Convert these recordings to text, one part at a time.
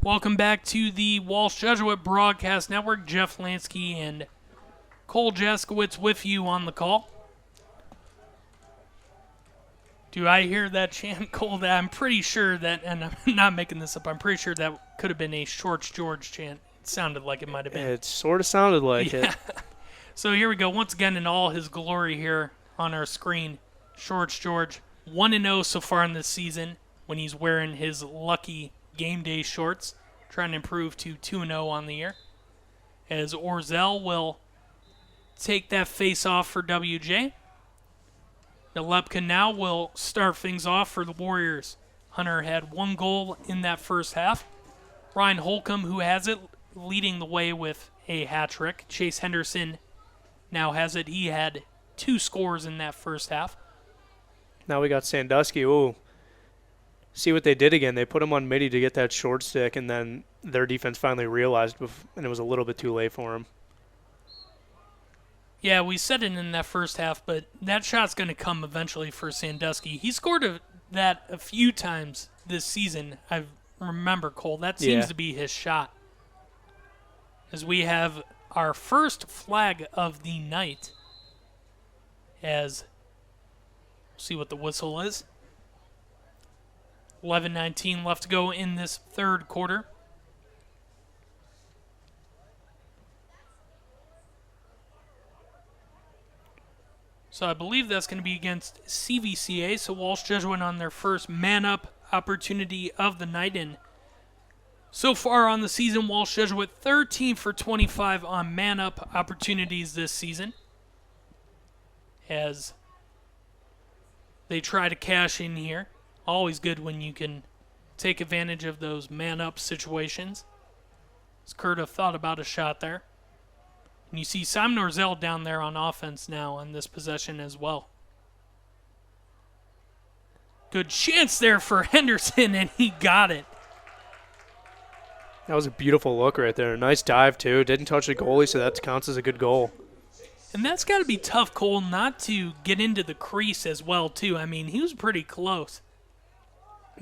Welcome back to the Walsh Jesuit Broadcast Network. Jeff Lansky and Cole Jaskowitz with you on the call. Do I hear that chant, Cole? That I'm pretty sure that, and I'm not making this up, I'm pretty sure that could have been a Shorts George chant. It sounded like it might have been. It sort of sounded like it. So here we go, once again in all his glory here on our screen. Shorts George, 1-0 so far in this season when he's wearing his lucky game day shorts, trying to improve to 2-0 on the year. As Orzel will take that face off for WJ. Nalepka now will start things off for the Warriors. Hunter had 1 goal in that first half. Ryan Holcomb, who has it, leading the way with a hat trick. Chase Henderson now has it. He had 2 scores in that first half. Now we got Sandusky. Ooh. See what they did again. They put him on midi to get that short stick, and then their defense finally realized, and it was a little bit too late for him. Yeah, we said it in that first half, but that shot's going to come eventually for Sandusky. He scored that a few times this season. I remember, Cole. That seems to be his shot. As we have our first flag of the night. As we'll see what the whistle is. 11:19 left to go in this third quarter. So I believe that's going to be against CVCA. So Walsh Jesuit on their first man-up opportunity of the night. And so far on the season, Walsh Jesuit 13 for 25 on man-up opportunities this season. As they try to cash in here. Always good when you can take advantage of those man-up situations. As Curta thought about a shot there. And you see Simon Orzel down there on offense now on this possession as well. Good chance there for Henderson, and he got it. That was a beautiful look right there. Nice dive, too. Didn't touch the goalie, so that counts as a good goal. And that's got to be tough, Cole, not to get into the crease as well, too. I mean, he was pretty close.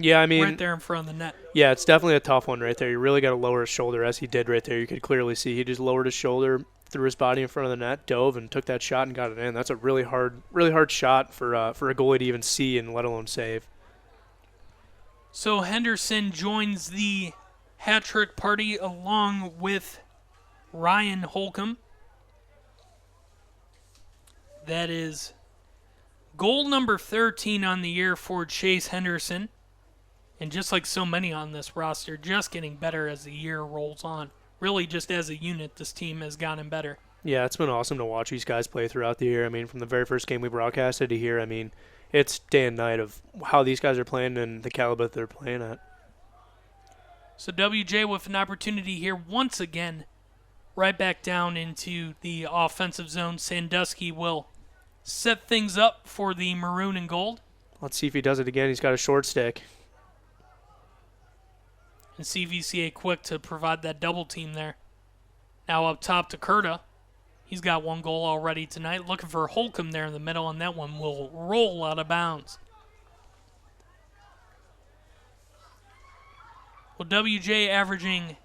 Yeah, I mean, right there in front of the net. Yeah, it's definitely a tough one right there. You really got to lower his shoulder, as he did right there. You could clearly see he just lowered his shoulder, threw his body in front of the net, dove, and took that shot and got it in. That's a really hard shot for a goalie to even see and let alone save. So Henderson joins the hat trick party along with Ryan Holcomb. That is goal number 13 on the year for Chase Henderson. And just like so many on this roster, just getting better as the year rolls on. Really, just as a unit, this team has gotten better. Yeah, it's been awesome to watch these guys play throughout the year. I mean, from the very first game we broadcasted to here, I mean, it's day and night of how these guys are playing and the caliber that they're playing at. So WJ with an opportunity here once again, right back down into the offensive zone. Sandusky will set things up for the maroon and gold. Let's see if he does it again. He's got a short stick. And CVCA quick to provide that double team there. Now up top to Curta. He's got 1 goal already tonight. Looking for Holcomb there in the middle, and that one will roll out of bounds. Well, WJ averaging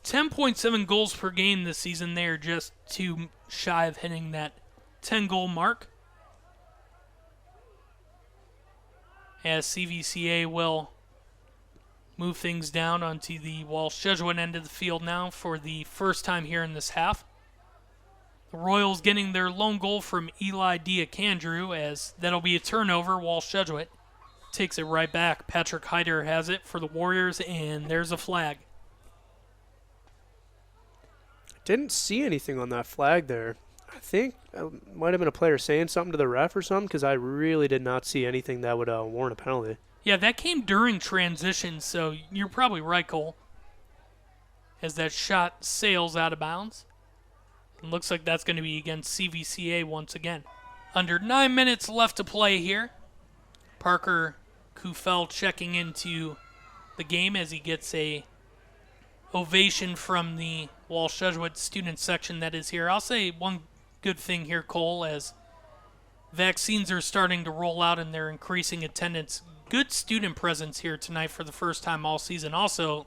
10.7 goals per game this season. They are just too shy of hitting that 10-goal mark. As CVCA will move things down onto the Walsh Jesuit end of the field now for the first time here in this half. The Royals getting their lone goal from Eli Diacandrew, as that'll be a turnover. Walsh Jesuit takes it right back. Patrick Hyder has it for the Warriors, and there's a flag. Didn't see anything on that flag there. I think it might have been a player saying something to the ref or something, because I really did not see anything that would warrant a penalty. Yeah, that came during transition, so you're probably right, Cole. As that shot sails out of bounds. It looks like that's going to be against CVCA once again. Under 9 minutes left to play here. Parker Kufel checking into the game as he gets a ovation from the Walsh Jesuit student section that is here. I'll say one good thing here, Cole, as vaccines are starting to roll out and they're increasing attendance. Good student presence here tonight for the first time all season. Also,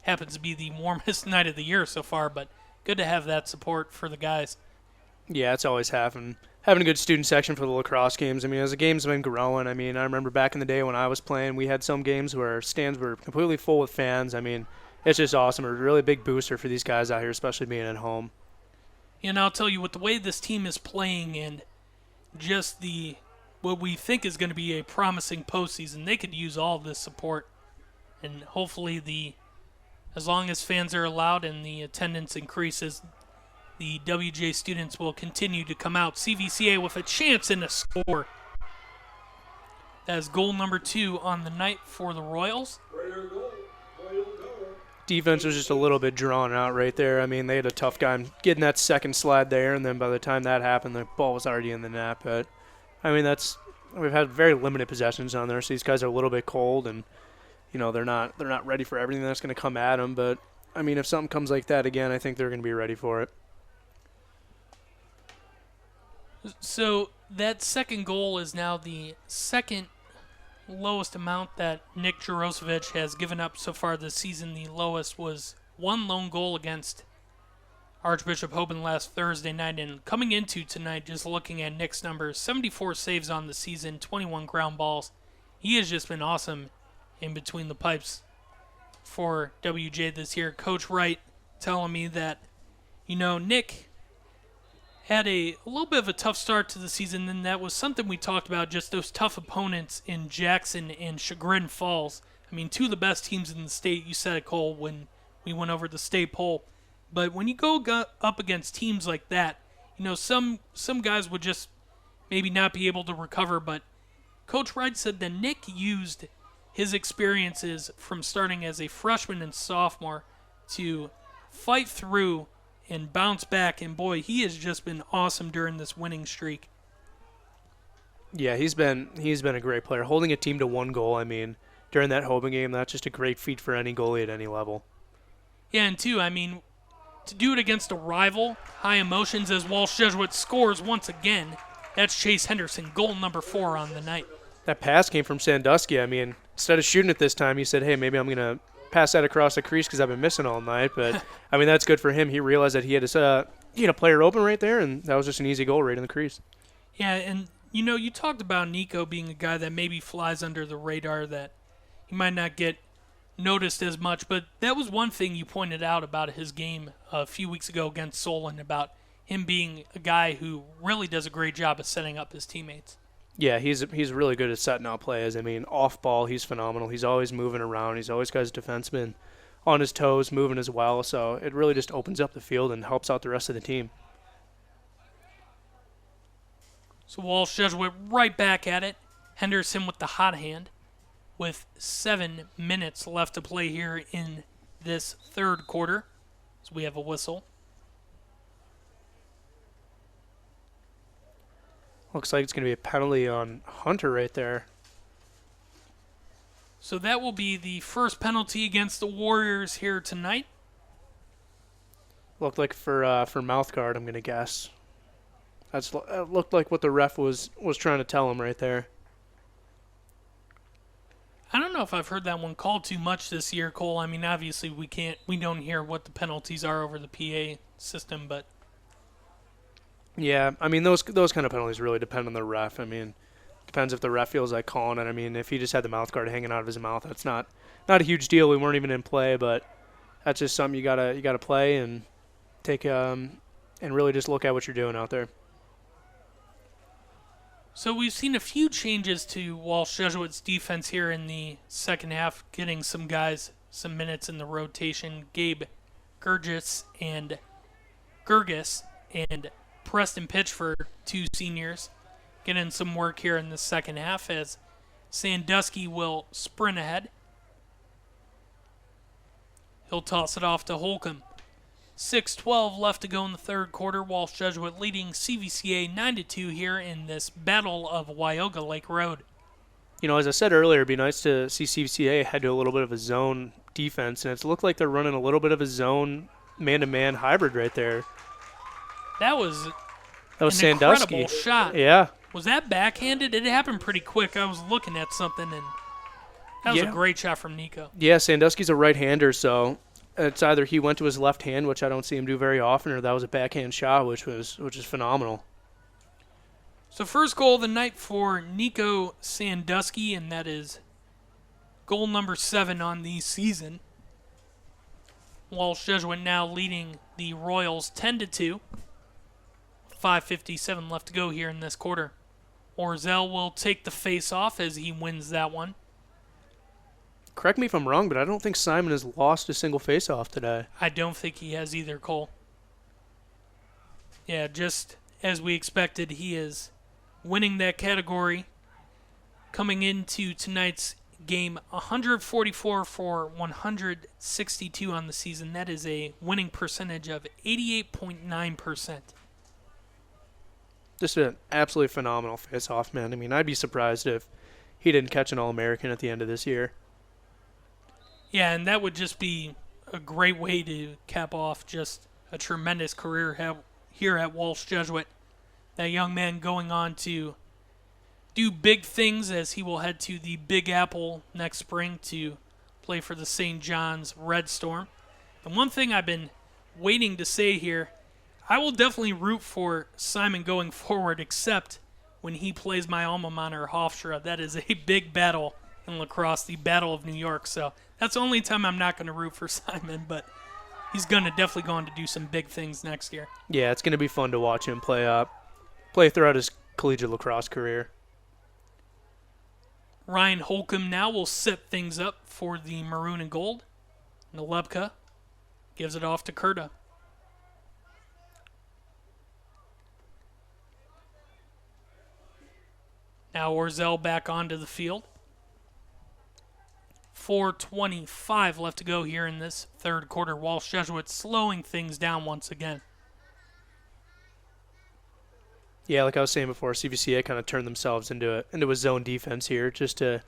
happens to be the warmest night of the year so far, but good to have that support for the guys. Yeah, it's always having a good student section for the lacrosse games. I mean, as the game's been growing, I mean, I remember back in the day when I was playing, we had some games where stands were completely full with fans. I mean, it's just awesome. A really big booster for these guys out here, especially being at home. And I'll tell you, with the way this team is playing and just what we think is going to be a promising postseason, they could use all of this support. And hopefully, as long as fans are allowed and the attendance increases, the WJ students will continue to come out. CVCA with a chance and a score. That is goal number 2 on the night for the Royals. Defense was just a little bit drawn out right there. I mean, they had a tough time getting that second slide there, and then by the time that happened, the ball was already in the net. But, I mean, we've had very limited possessions on there, so these guys are a little bit cold, and, you know, they're not ready for everything that's going to come at them. But, I mean, if something comes like that again, I think they're going to be ready for it. So that second goal is now the second lowest amount that Nick Jarosevich has given up so far this season. The lowest was one lone goal against Archbishop Hoban last Thursday night. And coming into tonight, just looking at Nick's numbers, 74 saves on the season, 21 ground balls. He has just been awesome in between the pipes for WJ this year. Coach Wright telling me that, you know, Nick had a little bit of a tough start to the season, and that was something we talked about, just those tough opponents in Jackson and Chagrin Falls. I mean, 2 of the best teams in the state. You said it, Cole, when we went over the state poll. But when you go up against teams like that, you know, some guys would just maybe not be able to recover. But Coach Wright said that Nick used his experiences from starting as a freshman and sophomore to fight through and bounce back, and boy, he has just been awesome during this winning streak. Yeah, he's been a great player. Holding a team to 1 goal, I mean, during that Hoban game, that's just a great feat for any goalie at any level. Yeah, and 2, I mean, to do it against a rival, high emotions as Walsh Jesuit scores once again. That's Chase Henderson, goal number 4 on the night. That pass came from Sandusky. I mean, instead of shooting it this time, he said, hey, maybe I'm going to pass that across the crease because I've been missing all night. But, I mean, that's good for him. He realized that he had a player open right there, and that was just an easy goal right in the crease. Yeah, and, you know, you talked about Nico being a guy that maybe flies under the radar, that he might not get noticed as much, but that was one thing you pointed out about his game a few weeks ago against Solon, about him being a guy who really does a great job of setting up his teammates. Yeah, he's really good at setting out plays. I mean, off ball, he's phenomenal. He's always moving around. He's always got his defenseman on his toes, moving as well. So it really just opens up the field and helps out the rest of the team. So Walsh Jesuit right back at it. Henderson with the hot hand with 7 minutes left to play here in this third quarter. So we have a whistle. Looks like it's going to be a penalty on Hunter right there. So that will be the first penalty against the Warriors here tonight. Looked like for mouth guard, I'm going to guess. That looked like what the ref was trying to tell him right there. I don't know if I've heard that one called too much this year, Cole. I mean, obviously we don't hear what the penalties are over the PA system, but yeah, I mean those kind of penalties really depend on the ref. I mean, depends if the ref feels like calling it. I mean, if he just had the mouth guard hanging out of his mouth, that's not a huge deal. We weren't even in play, but that's just something you gotta play and take and really just look at what you're doing out there. So we've seen a few changes to Walsh Jesuit's defense here in the second half, getting some guys some minutes in the rotation. Gabe Gergis and Preston Pitchford, 2 seniors, getting some work here in the second half as Sandusky will sprint ahead. He'll toss it off to Holcomb. 6:12 left to go in the third quarter. Walsh Jesuit leading CVCA 9-2 here in this Battle of Cuyahoga Lake Road. You know, as I said earlier, it'd be nice to see CVCA head to a little bit of a zone defense, and it's looked like they're running a little bit of a zone man-to-man hybrid right there. That was an Sandusky. Incredible shot. Yeah. Was that backhanded? It happened pretty quick. I was looking at something, and that was a great shot from Nico. Yeah, Sandusky's a right-hander, so it's either he went to his left hand, which I don't see him do very often, or that was a backhand shot, which is phenomenal. So first goal of the night for Nico Sandusky, and that is goal number 7 on the season. Walsh Jesuit now leading the Royals 10-2. 5:57 left to go here in this quarter. Orzel will take the face-off as he wins that one. Correct me if I'm wrong, but I don't think Simon has lost a single face-off today. I don't think he has either, Cole. Yeah, just as we expected, he is winning that category. Coming into tonight's game, 144 for 162 on the season. That is a winning percentage of 88.9%. Just an absolutely phenomenal face-off, man. I mean, I'd be surprised if he didn't catch an All-American at the end of this year. Yeah, and that would just be a great way to cap off just a tremendous career here at Walsh Jesuit. That young man going on to do big things as he will head to the Big Apple next spring to play for the St. John's Red Storm. And one thing I've been waiting to say here, I will definitely root for Simon going forward, except when he plays my alma mater, Hofstra. That is a big battle in lacrosse, the Battle of New York. So that's the only time I'm not going to root for Simon, but he's going to definitely go on to do some big things next year. Yeah, it's going to be fun to watch him play throughout his collegiate lacrosse career. Ryan Holcomb now will set things up for the maroon and gold. Nalebka gives it off to Kurta. Now Orzel back onto the field. 4:25 left to go here in this third quarter. Walsh Jesuit slowing things down once again. Yeah, like I was saying before, CVCA kind of turned themselves into a zone defense here. Just to,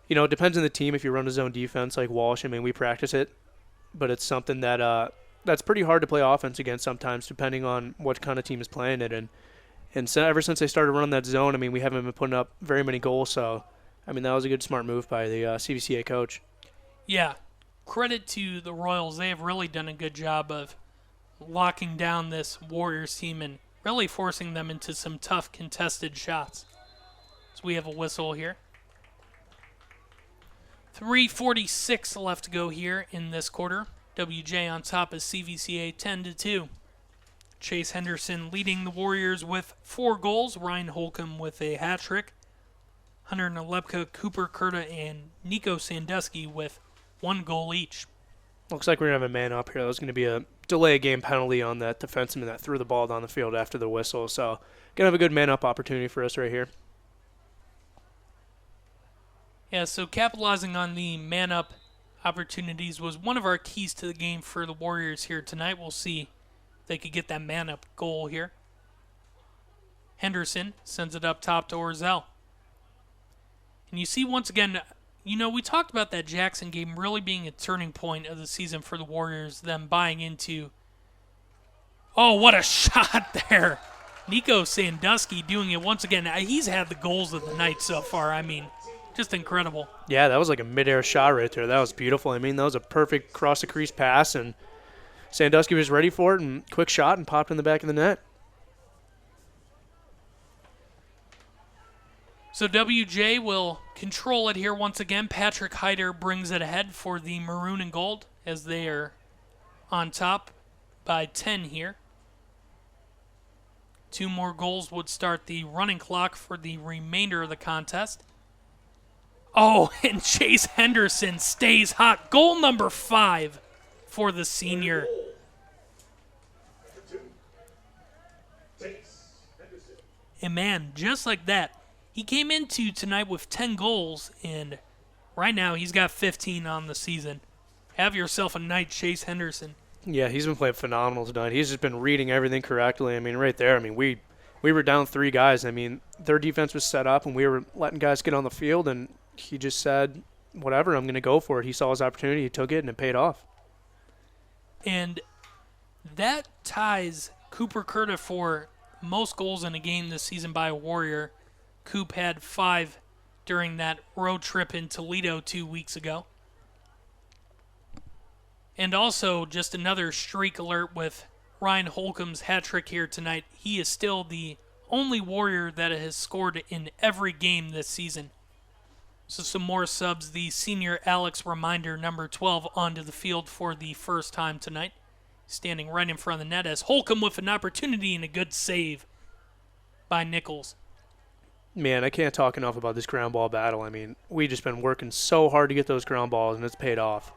it depends on the team. If you run a zone defense like Walsh, I mean, we practice it, but it's something that's pretty hard to play offense against sometimes, depending on what kind of team is playing it. And so ever since they started running that zone, I mean, we haven't been putting up very many goals. So, I mean, that was a good, smart move by the CVCA coach. Yeah, credit to the Royals. They have really done a good job of locking down this Warriors team and really forcing them into some tough contested shots. So we have a whistle here. 3:46 left to go here in this quarter. WJ on top of CVCA 10-2. Chase Henderson leading the Warriors with 4 goals. Ryan Holcomb with a hat trick. Hunter Nalebka, Cooper Kurta, and Nico Sandusky with 1 goal each. Looks like we're going to have a man up here. That was going to be a delay game penalty on that defenseman that threw the ball down the field after the whistle. So, going to have a good man up opportunity for us right here. Yeah, so capitalizing on the man up opportunities was one of our keys to the game for the Warriors here tonight. We'll see they could get that man-up goal here. Henderson sends it up top to Orzel. And you see once again, we talked about that Jackson game really being a turning point of the season for the Warriors, them buying into... Oh, what a shot there. Nico Sandusky doing it once again. He's had the goals of the night so far. I mean, just incredible. Yeah, that was like a midair shot right there. That was beautiful. I mean, that was a perfect cross-the-crease pass, and Sandusky was ready for it, and quick shot and popped in the back of the net. So WJ will control it here once again. Patrick Hyder brings it ahead for the maroon and gold as they are on top by 10 here. 2 more goals would start the running clock for the remainder of the contest. Oh, and Chase Henderson stays hot. Goal number 5 for the senior. And man, just like that, he came into tonight with 10 goals, and right now he's got 15 on the season. Have yourself a night, Chase Henderson. Yeah, he's been playing phenomenal tonight. He's just been reading everything correctly. I mean, right there, I mean, we were down 3 guys. I mean, their defense was set up, and we were letting guys get on the field, and he just said, whatever, I'm going to go for it. He saw his opportunity, he took it, and it paid off. And that ties Cooper Kurta for most goals in a game this season by a Warrior. Coop had 5 during that road trip in Toledo 2 weeks ago. And also, just another streak alert with Ryan Holcomb's hat trick here tonight. He is still the only Warrior that has scored in every game this season. So some more subs. The senior Alex Reminder, number 12, onto the field for the first time tonight. Standing right in front of the net as Holcomb with an opportunity and a good save by Nichols. Man, I can't talk enough about this ground ball battle. I mean, we've just been working so hard to get those ground balls, and it's paid off.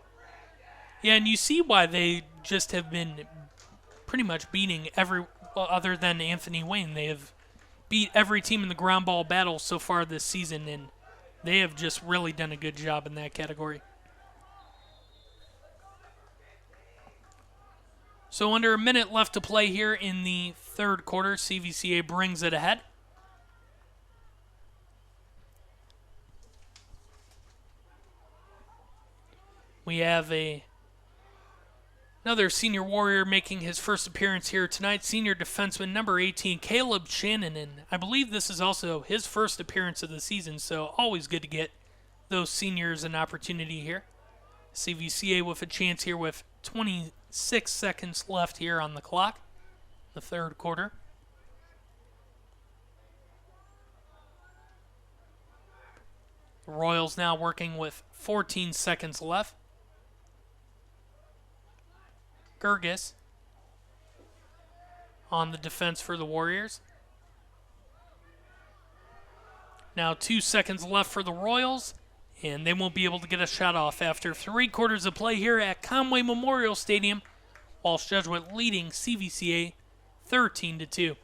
Yeah, and you see why they just have been pretty much beating other than Anthony Wayne. They have beat every team in the ground ball battle so far this season, and they have just really done a good job in that category. So under a minute left to play here in the third quarter, CVCA brings it ahead. We have another senior Warrior making his first appearance here tonight, senior defenseman number 18, Caleb Shannon. And I believe this is also his first appearance of the season, so always good to get those seniors an opportunity here. CVCA with a chance here with 26 seconds left here on the clock, the third quarter. The Royals now working with 14 seconds left. Gerges on the defense for the Warriors. Now 2 seconds left for the Royals, and they won't be able to get a shot off after 3 quarters of play here at Conway Memorial Stadium. Walsh Jesuit leading CVCA 13-2.